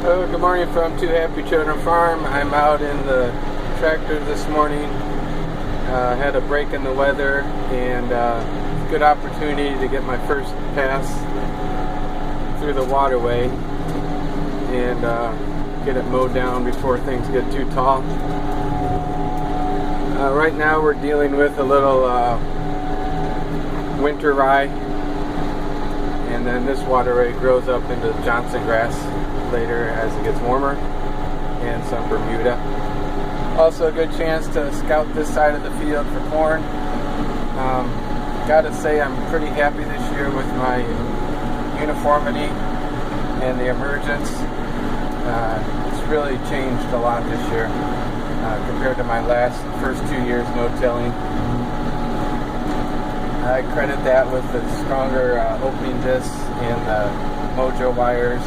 Oh, good morning from Two Happy Children Farm. I'm out in the tractor this morning. Had a break in the weather and good opportunity to get my first pass through the waterway and get it mowed down before things get too tall. Right now we're dealing with a little winter rye, and then this waterway grows up into Johnson grass later as it gets warmer, and some Bermuda. Also a good chance to scout this side of the field for corn. Gotta say I'm pretty happy this year with my uniformity and the emergence. It's really changed a lot this year compared to my first 2 years no-tilling. I credit that with the stronger opening discs and the mojo wires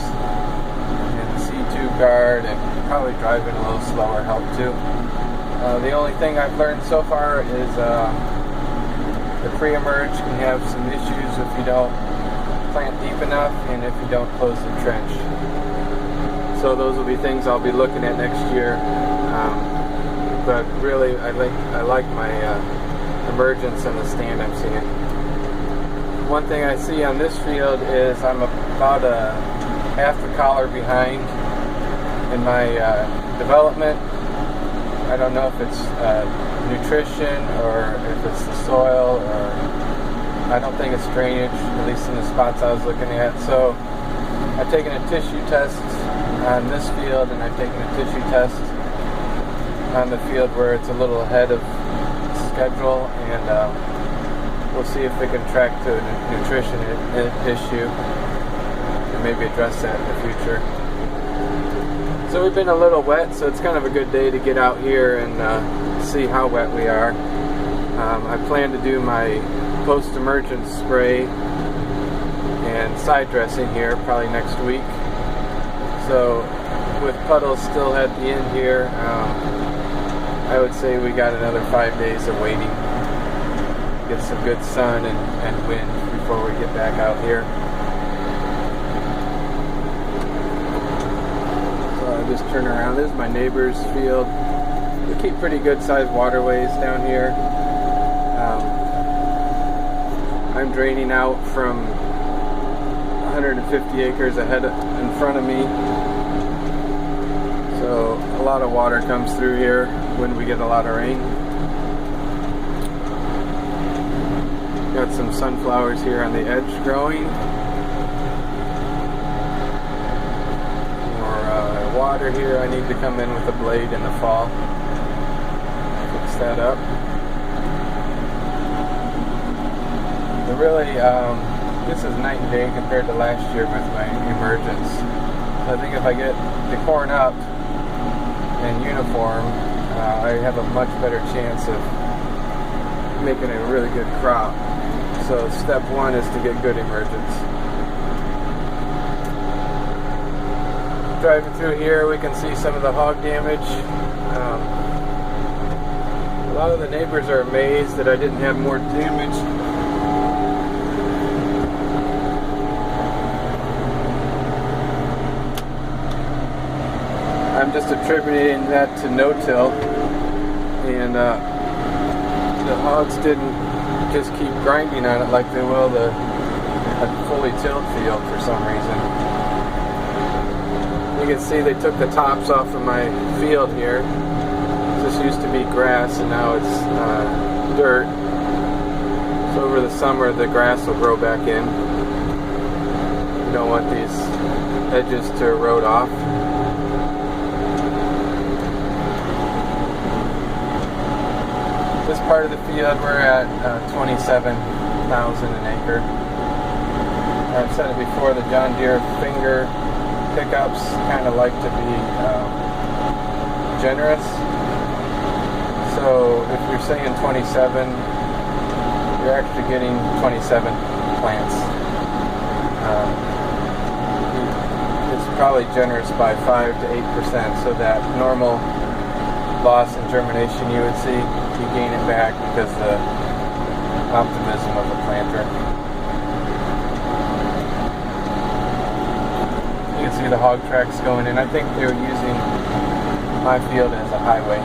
and the C2 guard, and probably driving a little slower help too. The only thing I've learned so far is the pre-emerge can have some issues if you don't plant deep enough and if you don't close the trench. So those will be things I'll be looking at next year. But really, I like my emergence and the stand I'm seeing. One thing I see on this field is I'm about half a collar behind in my development. I don't know if it's nutrition or if it's the soil, or I don't think it's drainage, at least in the spots I was looking at. So I've taken a tissue test on this field, and I've taken a tissue test on the field where it's a little ahead of schedule, and we'll see if we can track to a nutrition issue and maybe address that in the future. So we've been a little wet, so it's kind of a good day to get out here and see how wet we are. I plan to do my post-emergence spray and side dressing here probably next week. So with puddles still at the end here, I would say we got another 5 days of waiting. Get some good sun and wind before we get back out here. So I'll just turn around. This is my neighbor's field. We keep pretty good sized waterways down here. I'm draining out from 150 acres ahead in front of me. So a lot of water comes through here when we get a lot of rain. Got some sunflowers here on the edge growing. More water here. I need to come in with a blade in the fall. Fix that up. But really, this is night and day compared to last year with my emergence. So I think if I get the corn up and uniform, I have a much better chance of making a really good crop. So step one is to get good emergence. Driving through here, we can see some of the hog damage. A lot of the neighbors are amazed that I didn't have more damage. I'm just attributing that to no-till, and the hogs didn't just keep grinding on it like they will a fully tilled field for some reason. You can see they took the tops off of my field here. This used to be grass, and now it's dirt. So over the summer the grass will grow back in. You don't want these edges to erode off. This part of the field we're at 27,000 an acre. I've said it before, the John Deere finger pickups kind of like to be generous. So if you're saying 27, you're actually getting 27 plants. It's probably generous by 5 to 8%, so that normal loss in germination you would see, you gain it back because of the optimism of the planter. You can see the hog tracks going in. I think they were using my field as a highway.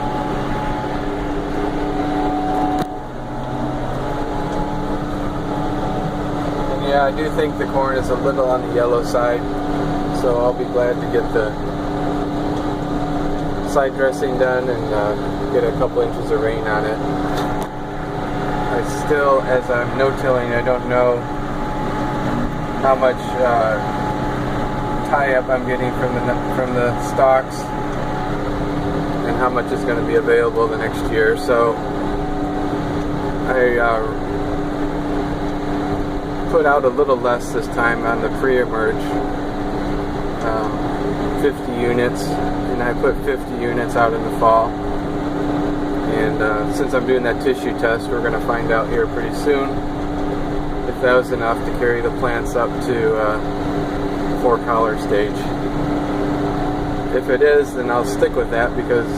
And yeah, I do think the corn is a little on the yellow side, so I'll be glad to get the side dressing done and get a couple inches of rain on it. I still, as I'm no-tilling, I don't know how much tie-up I'm getting from the stalks and how much is going to be available the next year. So I put out a little less this time on the pre-emerge, 50 units, and I put 50 units out in the fall. And since I'm doing that tissue test, we're going to find out here pretty soon if that was enough to carry the plants up to 4 collar stage. If it is, then I'll stick with that because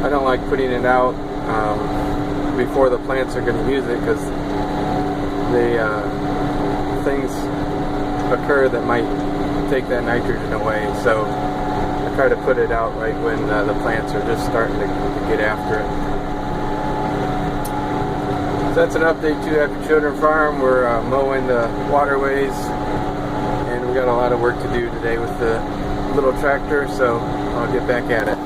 I don't like putting it out before the plants are going to use it, because things occur that might take that nitrogen away. So I try to put it out right when the plants are just starting to get after it. So that's an update to Happy Children Farm. We're mowing the waterways, and we got a lot of work to do today with the little tractor, so I'll get back at it.